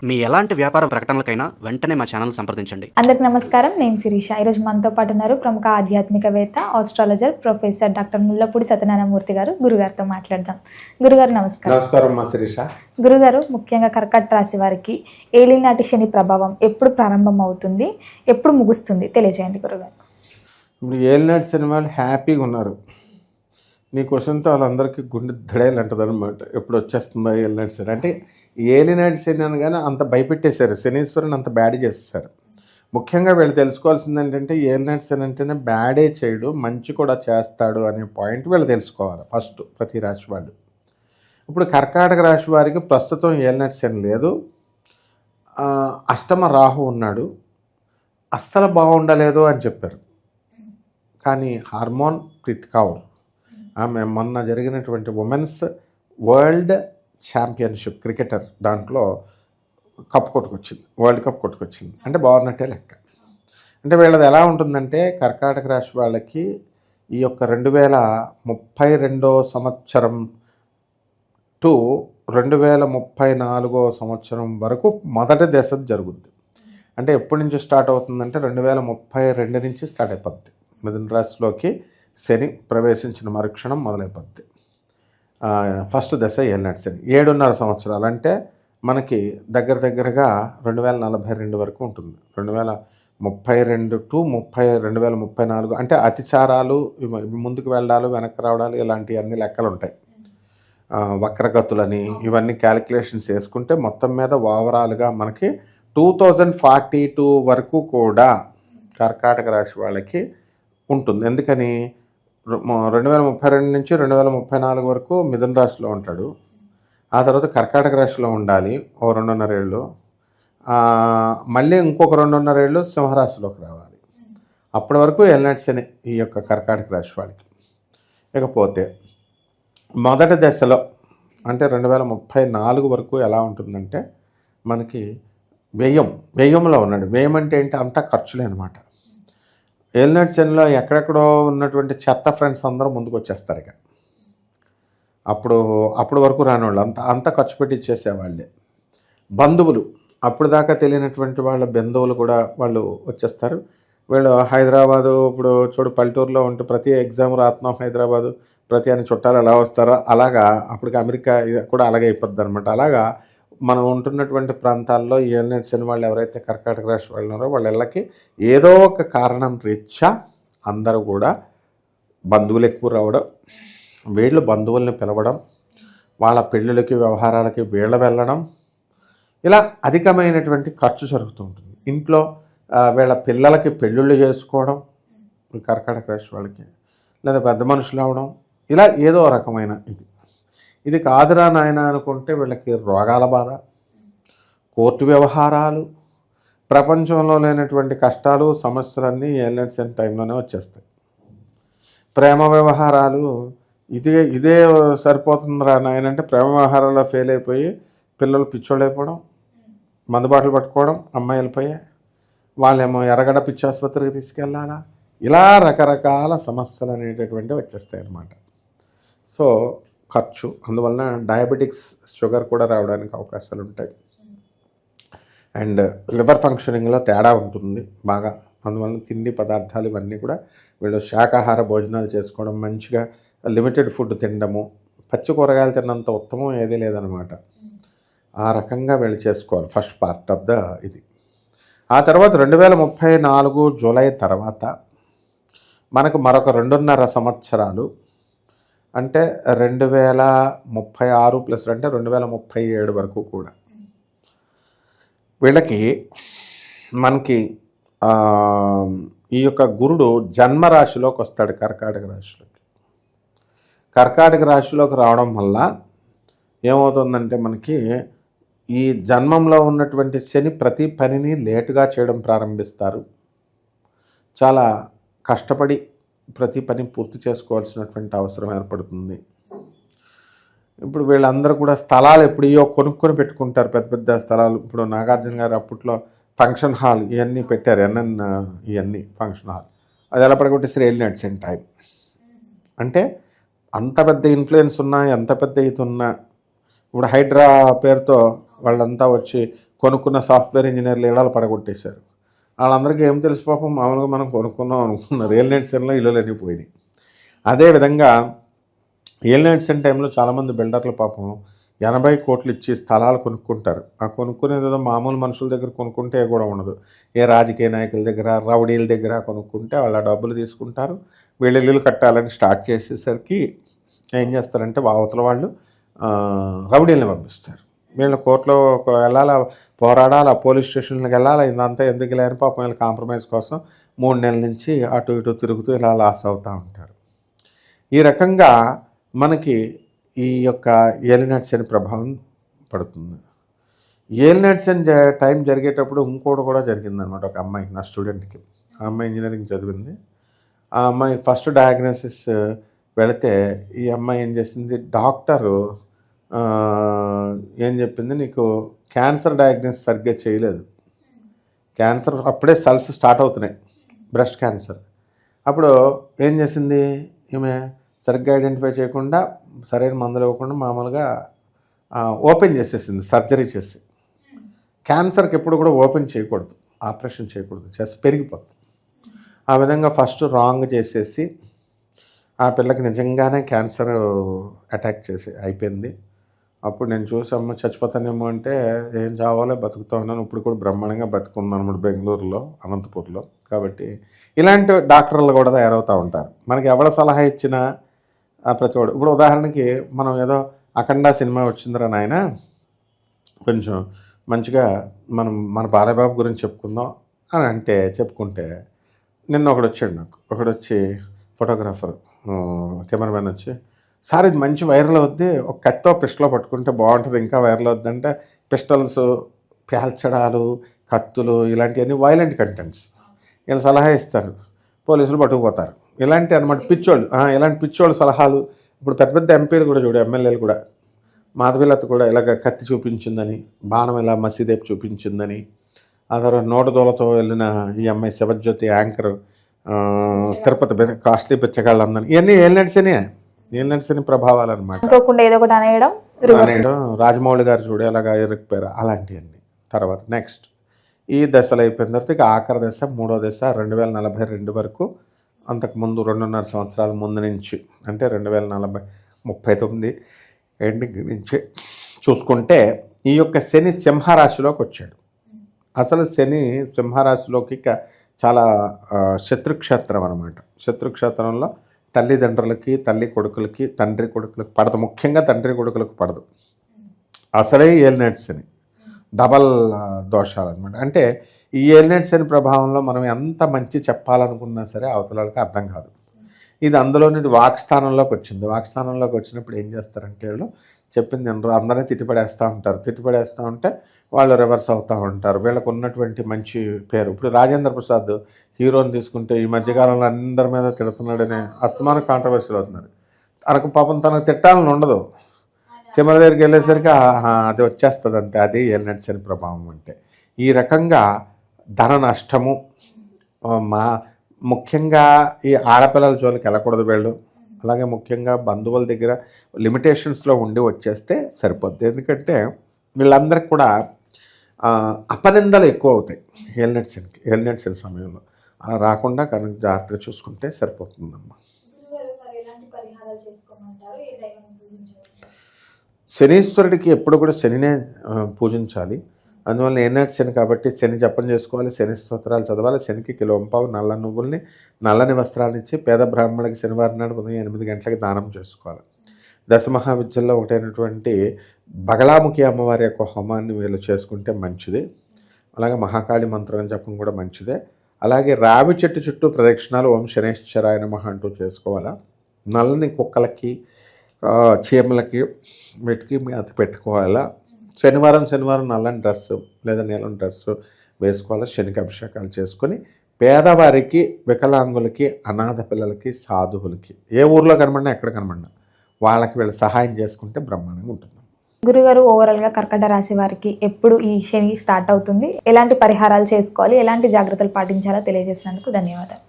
మీ ఎలాంటి వ్యాపార ప్రకటనలకైనా వెంటనే మా ఛానల్ సంప్రదించండి. అందరికి నమస్కారం. నేను శిరీష. ఈరోజు మనతో పాటు ఉన్నారు ప్రముఖ ఆధ్యాత్మికవేత్త, astrologer professor doctor Mullapudi Satyanarayana Murthy గారు. గురుగారితో మాట్లాడదాం. గురుగారు నమస్కారం. నమస్కారం మా శిరీష. గురుగారు, ముఖ్యంగా కర్కాటక రాశి వారికి ఏలినాటి శని ప్రభావం ఎప్పుడు ప్రారంభం అవుతుంది, ఎప్పుడు ముగుస్తుంది తెలియజేయండి గురుగారు. ఇప్పుడు ఏలినాటి శని వాళ్ళు హ్యాపీగా ఉన్నారు. నీ క్వశ్చన్తో వాళ్ళందరికీ గుండె దడేలు అంటుంది అనమాట. ఎప్పుడు వచ్చేస్తుందా ఏలినాటి శని అంటే. ఏలినాటి శని అనగానే అంత భయపెట్టేశారు, శనీశ్వరుని అంత బ్యాడ్ చేసేసారు. ముఖ్యంగా వీళ్ళు తెలుసుకోవాల్సింది ఏంటంటే ఏలినాటి శని అంటేనే బ్యాడే చేయడు, మంచి కూడా చేస్తాడు అనే పాయింట్ వీళ్ళు తెలుసుకోవాలి ఫస్ట్ ప్రతి రాశి వాళ్ళు. ఇప్పుడు కర్కాటక రాశి వారికి ప్రస్తుతం ఏలినాటి శని లేదు, అష్టమ రాహు ఉన్నాడు. అస్సలు బాగుండలేదు అని చెప్పారు. కానీ హార్మోన్ ప్రీత్ కౌర్ ఆమె మొన్న జరిగినటువంటి ఉమెన్స్ వరల్డ్ ఛాంపియన్షిప్ క్రికెటర్ దాంట్లో కప్ కొట్టుకొచ్చింది, వరల్డ్ కప్ కొట్టుకొచ్చింది. అంటే బాగున్నట్టే లెక్క. అంటే వీళ్ళది ఎలా ఉంటుందంటే కర్కాటక రాశి వాళ్ళకి ఈ యొక్క 2032 సంవత్సరం టు 2034 సంవత్సరం వరకు మొదటి దశ జరుగుద్ది. అంటే ఎప్పటి నుంచి స్టార్ట్ అవుతుందంటే 2032 నుంచి స్టార్ట్ అయిపోద్ది. మిథున రాశిలోకి శని ప్రవేశించిన మరుక్షణం మొదలైపోద్ది. ఫస్ట్ దశ ఏలినాటి శని 7.5 సంవత్సరాలు, అంటే మనకి దగ్గరగా 2042 వరకు ఉంటుంది. 2032 టు 2034 అంటే అతిచారాలు, ముందుకు వెళ్ళాలి వెనక్కి రావడాలు, ఇలాంటి అన్ని లెక్కలు ఉంటాయి. వక్రగతులని ఇవన్నీ క్యాలిక్యులేషన్స్ వేసుకుంటే మొత్తం మీద ఓవరాల్గా మనకి 2042 వరకు కూడా కర్కాటక రాశి వాళ్ళకి ఉంటుంది. ఎందుకని 2032 నుంచి 2034 వరకు మిథున రాశిలో ఉంటాడు. ఆ తర్వాత కర్కాటక రాశిలో ఉండాలి ఓ 2.5 ఏళ్ళు, మళ్ళీ ఇంకొక 2.5 ఏళ్ళు సింహరాశిలోకి రావాలి. అప్పటి వరకు ఏలినాటి శని ఈ యొక్క కర్కాటక రాశి వాళ్ళకి. ఇకపోతే మొదటి దశలో అంటే 2034 వరకు ఎలా ఉంటుందంటే మనకి వ్యయంలో ఉన్నాడు. వ్యయం అంటే ఏంటి? అంతా ఖర్చులే అనమాట. ఏలినాటి శనిలో ఎక్కడెక్కడో ఉన్నటువంటి చెత్త ఫ్రెండ్స్ అందరూ ముందుకు వచ్చేస్తారు. ఇక అప్పుడు వరకు రానివాళ్ళు అంతా ఖర్చు పెట్టి ఇచ్చేసేవాళ్ళే. బంధువులు, అప్పుడు దాకా తెలియనటువంటి వాళ్ళ బంధువులు కూడా వాళ్ళు వచ్చేస్తారు. వీళ్ళు హైదరాబాదు, ఇప్పుడు చూడు పల్లెటూరులో ఉంటే ప్రతి ఎగ్జామ్ రాత్నం హైదరాబాదు, ప్రతి అని చుట్టాలు ఎలా వస్తారో అలాగా అప్పటికి అమెరికా కూడా అలాగే అయిపోద్ది అనమాట. అలాగా మనం ఉంటున్నటువంటి ప్రాంతాల్లో ఏలినాటి శని వాళ్ళు ఎవరైతే కర్కాటక రాశి వాళ్ళు ఉన్నారో వాళ్ళ ఇళ్ళకి ఏదో ఒక కారణం రీత్యా అందరూ కూడా బంధువులు ఎక్కువ రావడం, వీళ్ళు బంధువుల్ని పిలవడం, వాళ్ళ పెళ్ళిళ్ళకి వ్యవహారాలకి వీళ్ళ వెళ్ళడం, ఇలా అధికమైనటువంటి ఖర్చు జరుగుతూ ఉంటుంది. ఇంట్లో వీళ్ళ పిల్లలకి పెళ్ళిళ్ళు చేసుకోవడం కర్కాటక రాశి వాళ్ళకి, లేదా పెద్ద మనుషులు అవడం, ఇలా ఏదో రకమైన ఇది కాదురా నాయన అనుకుంటే వీళ్ళకి రోగాల బాధ, కోర్టు వ్యవహారాలు, ప్రపంచంలో లేనటువంటి కష్టాలు సమస్యలన్నీ ఏలినాటి శని టైంలోనే వచ్చేస్తాయి. ప్రేమ వ్యవహారాలు ఇదే సరిపోతుందిరా నాయన అంటే ప్రేమ వ్యవహారాల్లో ఫెయిల్ అయిపోయి పిల్లలు పిచ్చోళ్ళు అయిపోవడం, మందుబాటలు పట్టుకోవడం, అమ్మాయిలు పోయే వాళ్ళేమో ఎర్రగడ్డ పిచ్చి ఆసుపత్రికి తీసుకెళ్ళాలా, ఇలా రకరకాల సమస్యలు అనేటటువంటివి వచ్చేస్తాయి అన్నమాట. సో ఖర్చు, అందువలన డయాబెటిక్స్, షుగర్ కూడా రావడానికి అవకాశాలు ఉంటాయి. అండ్ లివర్ ఫంక్షనింగ్లో తేడా ఉంటుంది బాగా. అందువలన తిండి పదార్థాలు ఇవన్నీ కూడా వీళ్ళు శాకాహార భోజనాలు చేసుకోవడం, మంచిగా లిమిటెడ్ ఫుడ్ తినడము, పచ్చి కూరగాయలు తిన్నంత ఉత్తమం ఏదీ లేదనమాట. ఆ రకంగా వీళ్ళు చేసుకోవాలి ఫస్ట్ పార్ట్ ఆఫ్ ద ఇది. ఆ తర్వాత 2034 జూలై తర్వాత మనకు మరొక 2.5 సంవత్సరాలు, అంటే 2036 ప్లస్ అంటే 2037 వరకు కూడా వీళ్ళకి మనకి ఈ యొక్క గురుడు జన్మరాశిలోకి వస్తాడు కర్కాటక రాశిలోకి. కర్కాటక రాశిలోకి రావడం వల్ల ఏమవుతుందంటే మనకి ఈ జన్మంలో ఉన్నటువంటి శని ప్రతి పనిని లేటుగా చేయడం ప్రారంభిస్తారు. చాలా కష్టపడి ప్రతి పని పూర్తి చేసుకోవాల్సినటువంటి అవసరం ఏర్పడుతుంది. ఇప్పుడు వీళ్ళందరూ కూడా స్థలాలు ఎప్పుడో కొనుక్కొని పెట్టుకుంటారు, పెద్ద పెద్ద స్థలాలు. ఇప్పుడు నాగార్జున గారు అప్పట్లో ఫంక్షన్ హాల్ ఇవన్నీ పెట్టారు, ఇవన్నీ ఫంక్షన్ హాల్. అది ఎలా పడగొట్టేసరి ఏలినాటి శని టైం. అంటే అంత పెద్ద ఇన్ఫ్లుయెన్స్ ఉన్నా, ఎంత పెద్ద ఇది ఉన్నా, ఇప్పుడు హైడ్రా పేరుతో వాళ్ళంతా వచ్చి కొనుక్కున్న సాఫ్ట్వేర్ ఇంజనీర్లు ఇళ్ళలు పడగొట్టేశారు. వాళ్ళందరికీ ఏం తెలుసు పాపం, మామూలుగా మనం కొనుక్కున్నాం అనుకున్నారు. ఏలినాటి శనిలో ఇల్లులు అన్నీ పోయినాయి. అదేవిధంగా ఏలినాటి శని టైంలో చాలామంది బిల్డర్లు పాపం 80 కోట్లు ఇచ్చి స్థలాలు కొనుక్కుంటారు. ఆ కొనుక్కునేది ఏదో మామూలు మనుషుల దగ్గర కొనుక్కుంటే కూడా ఉండదు. ఏ రాజకీయ నాయకుల దగ్గర, రౌడీల దగ్గర కొనుక్కుంటే వాళ్ళ డబ్బులు తీసుకుంటారు. వీళ్ళు ఇల్లులు కట్టాలని స్టార్ట్ చేసేసరికి ఏం చేస్తారంటే అవతల వాళ్ళు రౌడీలను పంపిస్తారు. వీళ్ళు కోర్టులో వెళ్ళాలా, పోరాడాలా, పోలీస్ స్టేషన్లకు వెళ్ళాలా, ఇదంతా ఎందుకు లేని పాపం వీళ్ళు కాంప్రమైజ్ కోసం 3 నెలల నుంచి అటు ఇటు తిరుగుతూ ఇలా లాస్ అవుతూ ఉంటారు. ఈ రకంగా మనకి ఈ యొక్క ఏలినాటి శని ప్రభావం పడుతుంది. ఏలినాటి శని టైం జరిగేటప్పుడు ఇంకోటి కూడా జరిగిందనమాట. ఒక అమ్మాయికి, నా స్టూడెంట్కి, ఆ అమ్మాయి ఇంజనీరింగ్ చదివింది. ఆ అమ్మాయి ఫస్ట్ డయాగ్నోసిస్ వెళితే ఈ అమ్మాయి ఏం చేసింది, డాక్టరు ఏం చెప్పింది, నీకు క్యాన్సర్ డయాగ్నోసిస్ సరిగ్గా చేయలేదు, క్యాన్సర్ అప్పుడే సెల్స్ స్టార్ట్ అవుతున్నాయి, బ్రెస్ట్ క్యాన్సర్. అప్పుడు ఏం చేసింది ఈమె, సరిగ్గా ఐడెంటిఫై చేయకుండా, సరైన మందులు ఇవ్వకుండా మామూలుగా ఓపెన్ చేసేసింది, సర్జరీ చేసి. క్యాన్సర్కి ఎప్పుడు కూడా ఓపెన్ చేయకూడదు, ఆపరేషన్ చేయకూడదు, చేసి పెరిగిపోతుంది. ఆ విధంగా ఫస్ట్ రాంగ్ చేసేసి ఆ పిల్లకి నిజంగానే క్యాన్సర్ అటాక్ చేసి అయిపోయింది. అప్పుడు నేను చూసి అమ్మ చచ్చిపోతానేమో అంటే, ఏం చావాలో బతుకుతా ఉన్నాను, ఇప్పుడు కూడా బ్రహ్మాండంగా బతుకున్నాను అనమాట బెంగళూరులో, అనంతపూర్లో. కాబట్టి ఇలాంటి డాక్టర్లు కూడా తయారవుతూ ఉంటారు. మనకి ఎవడ సలహా ఇచ్చినా ప్రతి వాడు, ఇప్పుడు ఉదాహరణకి మనం ఏదో అఖండ సినిమా వచ్చిందిరా నాయన, కొంచెం మంచిగా మనం మన బాలయ్యబాబు గురించి చెప్పుకుందాం అని అంటే చెప్పుకుంటే, నిన్న ఒకడు వచ్చాడు నాకు, ఒకడు వచ్చి ఫోటోగ్రాఫర్ కెమెరామెన్ వచ్చి, సార్ ఇది మంచి వైరల్ అవుద్ది, ఒక కత్తో పిస్టల్ పట్టుకుంటే బాగుంటుంది, ఇంకా వైరల్ అవుద్ది అంటే, పిస్టల్స్, పేల్చడాలు, కత్తులు ఇలాంటివన్నీ వైలెంట్ కంటెంట్స్. వీళ్ళు సలహా ఇస్తారు, పోలీసులు పట్టుకుపోతారు. ఇలాంటి అనమాట పిచ్చోళ్ళు, ఇలాంటి పిచ్చోళ్ళు సలహాలు. ఇప్పుడు పెద్ద పెద్ద ఎంపీలు కూడా చూడు, ఎమ్మెల్యేలు కూడా, మాధవీలత కూడా ఇలాగ కత్తి చూపించిందని, బాణం ఇలా మసీదేపు చూపించిందని, ఆ తర్వాత నోటదోలతో వెళ్ళిన ఈ అమ్మాయి శివజ్యోతి యాంకర్, తిరుపతి కాస్ట్లీ పిచ్చగాళ్ళందని, ఇవన్నీ ఏలినాటి శని ప్రభావాలు అనమాట. ఏదో ఒకటి అనేయడం, రాజమౌళి గారు చూడు ఎలాగా ఇరుక్కుపోయారు, అలాంటివన్నీ. తర్వాత నెక్స్ట్ ఈ దశలు అయిపోయిన తర్వాత ఇక ఆఖరి దశ, 3వ దశ 2042 వరకు. అంతకుముందు 2.5 సంవత్సరాల ముందు నుంచి, అంటే 2039 ఎండింగ్ నుంచి చూసుకుంటే ఈ యొక్క శని సింహరాశిలోకి వచ్చాడు. అసలు శని సింహరాశిలోకి చాలా శత్రుక్షేత్రం అనమాట. శత్రుక్షేత్రంలో తల్లిదండ్రులకి, తల్లి కొడుకులకి, తండ్రి కొడుకులకి పడదు, ముఖ్యంగా తండ్రి కొడుకులకు పడదు. అసలే ఏలినాటి శని, డబల్ దోషాలు అనమాట. అంటే ఈ ఏలినాటి శని ప్రభావంలో మనం ఎంత మంచి చెప్పాలనుకున్నా సరే అవతలకి అర్థం కాదు. ఇది అందులోని ఇది వాక్స్థానంలోకి వచ్చింది. వాక్స్థానంలోకి వచ్చినప్పుడు ఏం చేస్తారంటే వీళ్ళు చెప్పింది అందరినీ తిట్టిపడేస్తూ ఉంటారు. తిట్టిపడేస్తూ ఉంటే వాళ్ళు రివర్స్ అవుతూ ఉంటారు. వీళ్ళకు ఉన్నటువంటి మంచి పేరు, ఇప్పుడు రాజేంద్ర ప్రసాద్ హీరోని తీసుకుంటే ఈ మధ్యకాలంలో అందరి మీద తిడుతున్నాడనే అస్తమానం కాంట్రవర్సీలు అవుతున్నారు. తనకు పాపం తనకు తిట్టాలని ఉండదు, కెమెరా దగ్గరికి వెళ్ళేసరికి అది వచ్చేస్తుంది అంతే. అది ఏలినాటి శని ప్రభావం అంటే. ఈ రకంగా ధన నష్టము, ముఖ్యంగా ఈ ఆడపిల్లల జోలికి వెళ్ళకూడదు వీళ్ళు. అలాగే ముఖ్యంగా బంధువుల దగ్గర లిమిటేషన్స్లో ఉండి వచ్చేస్తే సరిపోద్ది. ఎందుకంటే వీళ్ళందరికీ కూడా అపనిందలు ఎక్కువ అవుతాయి ఏలినాటి శని సమయంలో. అలా రాకుండా కనుక జాగ్రత్తగా చూసుకుంటే సరిపోతుందమ్మా. శనీశ్వరుడికి ఎప్పుడు కూడా శనినే పూజించాలి. అందువల్ల ఏనాటి శని కాబట్టి శని జపం చేసుకోవాలి, శని స్తోత్రాలు చదవాలి. శనికి కిలోంపావు నల్ల నువ్వుల్ని, నల్లని వస్త్రాలనిచ్చి పేద బ్రాహ్మణుడికి శనివారం నాడు ఉదయం 8 గంటలకి దానం చేసుకోవాలి. దశమహావిద్యల్లో ఒకటైనటువంటి బగలాముఖి అమ్మవారి యొక్క హోమాన్ని వీళ్ళు చేసుకుంటే మంచిది. అలాగే మహాకాళి మంత్రం జపం కూడా మంచిదే. అలాగే రావి చెట్టు చుట్టూ ప్రదక్షిణాలు ఓం శనేశ్వరాయ నమః అంటూ చేసుకోవాలా. నల్లని కుక్కలకి, చీమలకి వీటికి అది పెట్టుకోవాలా. శనివారం నల్లని డ్రెస్సు లేదా నీలం డ్రెస్సు వేసుకోవాలి. శనికి అభిషేకాలు చేసుకొని పేదవారికి, వికలాంగులకి, అనాథ పిల్లలకి, సాధువులకి ఏ ఊర్లో కనబడినా ఎక్కడ కనబడినా వాళ్ళకి వీళ్ళు సహాయం చేసుకుంటే బ్రహ్మాండంగా ఉంటుంది. గురుగారు, ఓవరాల్గా కర్కట రాశి వారికి ఎప్పుడు ఈ శని స్టార్ట్ అవుతుంది, ఎలాంటి పరిహారాలు చేసుకోవాలి, ఎలాంటి జాగ్రత్తలు పాటించాలో తెలియజేసినందుకు ధన్యవాదాలు.